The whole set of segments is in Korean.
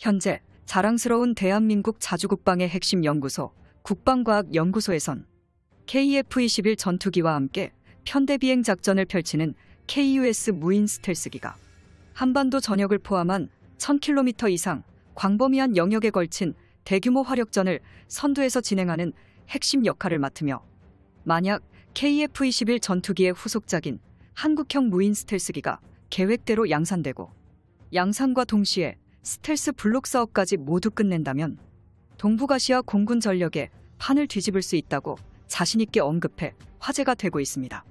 현재 자랑스러운 대한민국 자주국방의 핵심 연구소 국방과학연구소에선 KF-21 전투기와 함께 편대비행 작전을 펼치는 KUS 무인 스텔스기가 한반도 전역을 포함한 1000km 이상 광범위한 영역에 걸친 대규모 화력전을 선두에서 진행하는 핵심 역할을 맡으며, 만약 KF-21 전투기의 후속작인 한국형 무인 스텔스기가 계획대로 양산되고 양산과 동시에 스텔스 블록 사업까지 모두 끝낸다면 동북아시아 공군 전력에 판을 뒤집을 수 있다고 자신있게 언급해 화제가 되고 있습니다.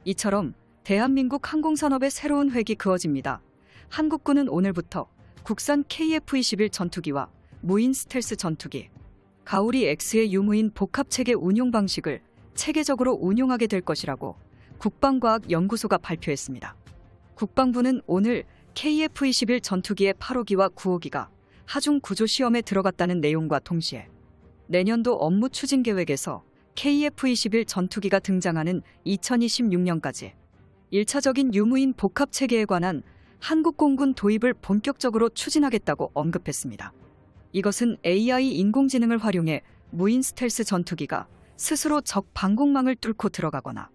이처럼 대한민국 항공산업의 새로운 획이 그어집니다. 한국군은 오늘부터 국산 KF-21 전투기와 무인 스텔스 전투기 가오리 X의 유무인 복합체계 운용 방식을 체계적으로 운용하게 될 것이라고 국방과학연구소가 발표했습니다. 국방부는 오늘 KF-21 전투기의 8호기와 9호기가 하중 구조 시험에 들어갔다는 내용과 동시에 내년도 업무 추진 계획에서 KF-21 전투기가 등장하는 2026년까지 1차적인 유무인 복합체계에 관한 한국공군 도입을 본격적으로 추진하겠다고 언급했습니다. 이것은 AI 인공지능을 활용해 무인 스텔스 전투기가 스스로 적 방공망을 뚫고 들어가거나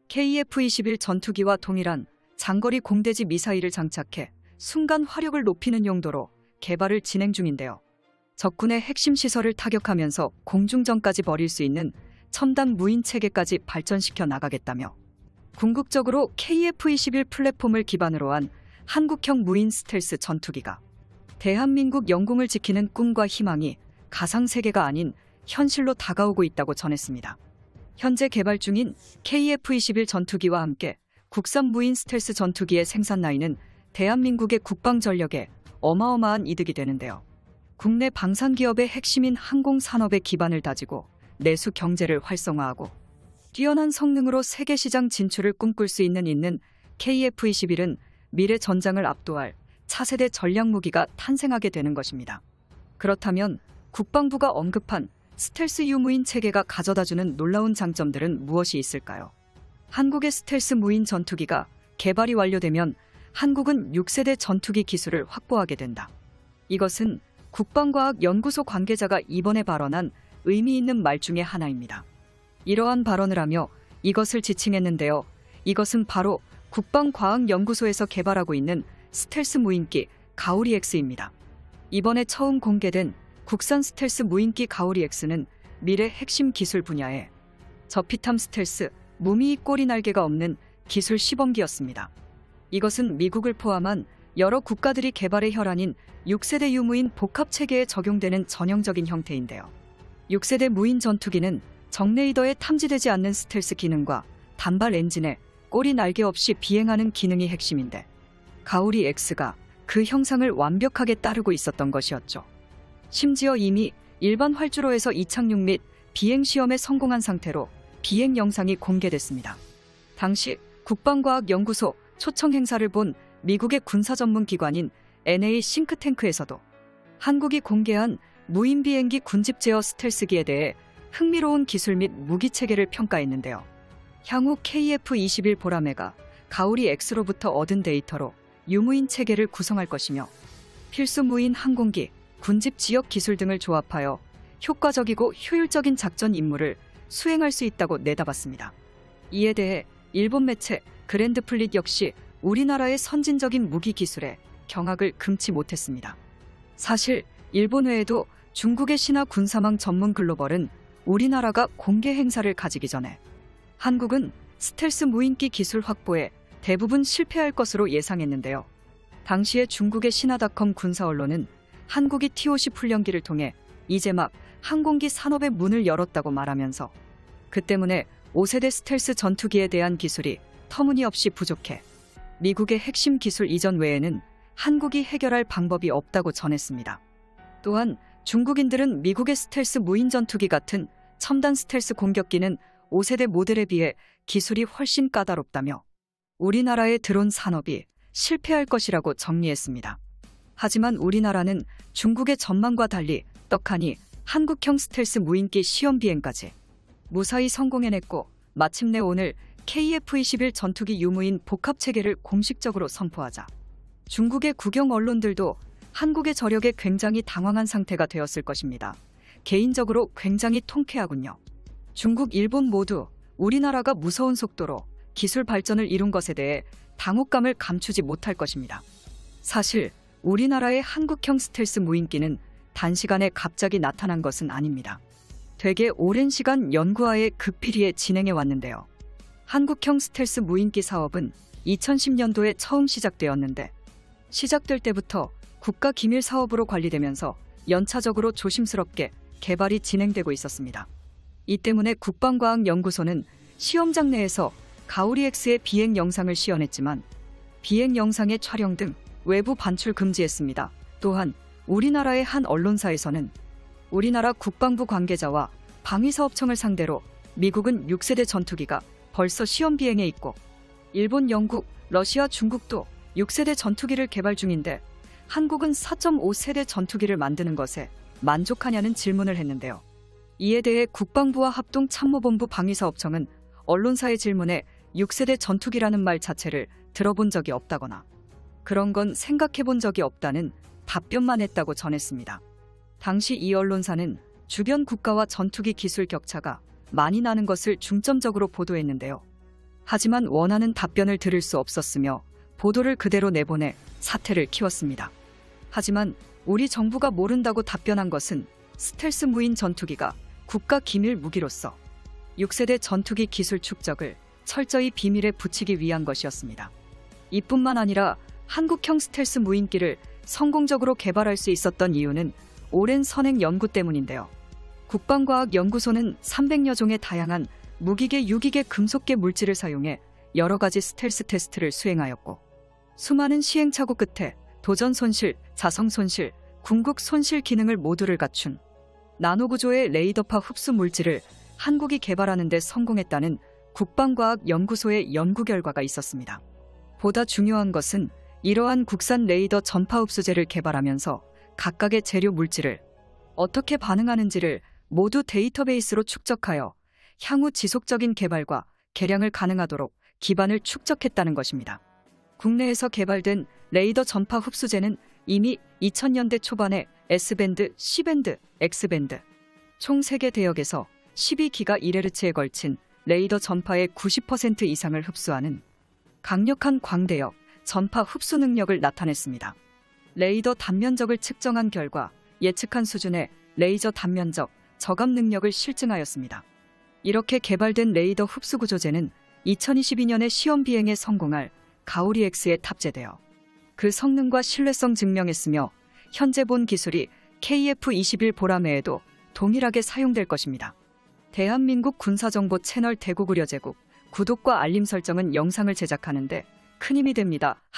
KF-21 전투기와 동일한 장거리 공대지 미사일을 장착해 순간 화력을 높이는 용도로 개발을 진행 중인데요. 적군의 핵심 시설을 타격하면서 공중전까지 벌일 수 있는 첨단 무인 체계까지 발전시켜 나가겠다며, 궁극적으로 KF-21 플랫폼을 기반으로 한 한국형 무인 스텔스 전투기가 대한민국 영공을 지키는 꿈과 희망이 가상세계가 아닌 현실로 다가오고 있다고 전했습니다. 현재 개발 중인 KF-21 전투기와 함께 국산 무인 스텔스 전투기의 생산 라인은 대한민국의 국방 전력에 어마어마한 이득이 되는데요. 국내 방산기업의 핵심인 항공산업의 기반을 다지고 내수 경제를 활성화하고 뛰어난 성능으로 세계 시장 진출을 꿈꿀 수 있는 KF-21은 미래 전장을 압도할 차세대 전략무기가 탄생하게 되는 것입니다. 그렇다면 국방부가 언급한 스텔스 유무인 체계가 가져다주는 놀라운 장점들은 무엇이 있을까요? 한국의 스텔스 무인 전투기가 개발이 완료되면 한국은 6세대 전투기 기술을 확보하게 된다. 이것은 국방과학연구소 관계자가 이번에 발언한 의미 있는 말 중에 하나입니다. 이러한 발언을 하며 이것을 지칭했는데요. 이것은 바로 국방과학연구소에서 개발하고 있는 스텔스 무인기 가오리 X입니다. 이번에 처음 공개된 국산 스텔스 무인기 가오리 X는 미래 핵심 기술 분야에 저피탐 스텔스, 무미익 꼬리 날개가 없는 기술 시범기였습니다. 이것은 미국을 포함한 여러 국가들이 개발의 혈안인 6세대 유무인 복합체계에 적용되는 전형적인 형태인데요. 6세대 무인 전투기는 적레이더에 탐지되지 않는 스텔스 기능과 단발 엔진에 꼬리 날개 없이 비행하는 기능이 핵심인데, 가오리 X가 그 형상을 완벽하게 따르고 있었던 것이었죠. 심지어 이미 일반 활주로에서 이착륙 및 비행 시험에 성공한 상태로 비행 영상이 공개됐습니다. 당시 국방과학연구소 초청 행사를 본 미국의 군사 전문 기관인 NA 싱크탱크에서도 한국이 공개한 무인 비행기 군집 제어 스텔스기에 대해 흥미로운 기술 및 무기 체계를 평가했는데요. 향후 KF-21 보라매가 가오리 X로부터 얻은 데이터로 유무인 체계를 구성할 것이며, 필수 무인 항공기, 군집 지역 기술 등을 조합하여 효과적이고 효율적인 작전 임무를 수행할 수 있다고 내다봤습니다. 이에 대해 일본 매체 그랜드플릿 역시 우리나라의 선진적인 무기 기술에 경악을 금치 못했습니다. 사실 일본 외에도 중국의 신화 군사망 전문 글로벌은 우리나라가 공개 행사를 가지기 전에 한국은 스텔스 무인기 기술 확보에 대부분 실패할 것으로 예상했는데요. 당시에 중국의 신화닷컴 군사 언론은 한국이 TOC 훈련기를 통해 이제 막 항공기 산업의 문을 열었다고 말하면서, 그 때문에 5세대 스텔스 전투기에 대한 기술이 터무니없이 부족해 미국의 핵심 기술 이전 외에는 한국이 해결할 방법이 없다고 전했습니다. 또한 중국인들은 미국의 스텔스 무인 전투기 같은 첨단 스텔스 공격기는 5세대 모델에 비해 기술이 훨씬 까다롭다며 우리나라의 드론 산업이 실패할 것이라고 정리했습니다. 하지만 우리나라는 중국의 전망과 달리 떡하니 한국형 스텔스 무인기 시험 비행까지 무사히 성공해냈고, 마침내 오늘 KF-21 전투기 유무인 복합체계를 공식적으로 선포하자 중국의 국영 언론들도 한국의 저력에 굉장히 당황한 상태가 되었을 것입니다. 개인적으로 굉장히 통쾌하군요. 중국, 일본 모두 우리나라가 무서운 속도로 기술 발전을 이룬 것에 대해 당혹감을 감추지 못할 것입니다. 사실 우리나라의 한국형 스텔스 무인기는 단시간에 갑자기 나타난 것은 아닙니다. 되게 오랜 시간 연구하에 극필리에 진행해 왔는데요. 한국형 스텔스 무인기 사업은 2010년도에 처음 시작되었는데 시작될 때부터 국가 기밀 사업으로 관리되면서 연차적으로 조심스럽게 개발이 진행되고 있었습니다. 이 때문에 국방과학연구소는 시험장 내에서 가오리-X의 비행 영상을 시연했지만 비행 영상의 촬영 등 외부 반출 금지했습니다. 또한 우리나라의 한 언론사에서는 우리나라 국방부 관계자와 방위사업청을 상대로 미국은 6세대 전투기가 벌써 시험 비행에 있고 일본, 영국, 러시아, 중국도 6세대 전투기를 개발 중인데 한국은 4.5세대 전투기를 만드는 것에 만족하냐는 질문을 했는데요. 이에 대해 국방부와 합동참모본부 방위사업청은 언론사의 질문에 6세대 전투기라는 말 자체를 들어본 적이 없다거나 그런 건 생각해 본 적이 없다는 답변만 했다고 전했습니다. 당시 이 언론사는 주변 국가와 전투기 기술 격차가 많이 나는 것을 중점적으로 보도했는데요. 하지만 원하는 답변을 들을 수 없었으며 보도를 그대로 내보내 사태를 키웠습니다. 하지만 우리 정부가 모른다고 답변한 것은 스텔스 무인 전투기가 국가 기밀 무기로서 6세대 전투기 기술 축적을 철저히 비밀에 붙이기 위한 것이었습니다. 이뿐만 아니라 한국형 스텔스 무인기를 성공적으로 개발할 수 있었던 이유는 오랜 선행 연구 때문인데요. 국방과학연구소는 300여 종의 다양한 무기계, 유기계, 금속계 물질을 사용해 여러 가지 스텔스 테스트를 수행하였고 수많은 시행착오 끝에 도전 손실, 자성 손실, 궁극 손실 기능을 모두를 갖춘 나노구조의 레이더파 흡수 물질을 한국이 개발하는 데 성공했다는 국방과학연구소의 연구 결과가 있었습니다. 보다 중요한 것은 이러한 국산 레이더 전파 흡수제를 개발하면서 각각의 재료 물질을 어떻게 반응하는지를 모두 데이터베이스로 축적하여 향후 지속적인 개발과 개량을 가능하도록 기반을 축적했다는 것입니다. 국내에서 개발된 레이더 전파 흡수제는 이미 2000년대 초반에 S밴드, C밴드, X밴드 총 3개 대역에서 12기가 1헤르츠에 걸친 레이더 전파의 90% 이상을 흡수하는 강력한 광대역 전파 흡수 능력을 나타냈습니다. 레이더 단면적을 측정한 결과 예측한 수준의 레이저 단면적 저감 능력을 실증하였습니다. 이렇게 개발된 레이더 흡수 구조제는 2022년에 시험 비행에 성공할 가오리-X에 탑재되어 그 성능과 신뢰성 증명했으며 현재 본 기술이 KF-21 보라매에도 동일하게 사용될 것입니다. 대한민국 군사정보 채널 대구구려제국 구독과 알림 설정은 영상을 제작하는 데 큰 힘이 됩니다.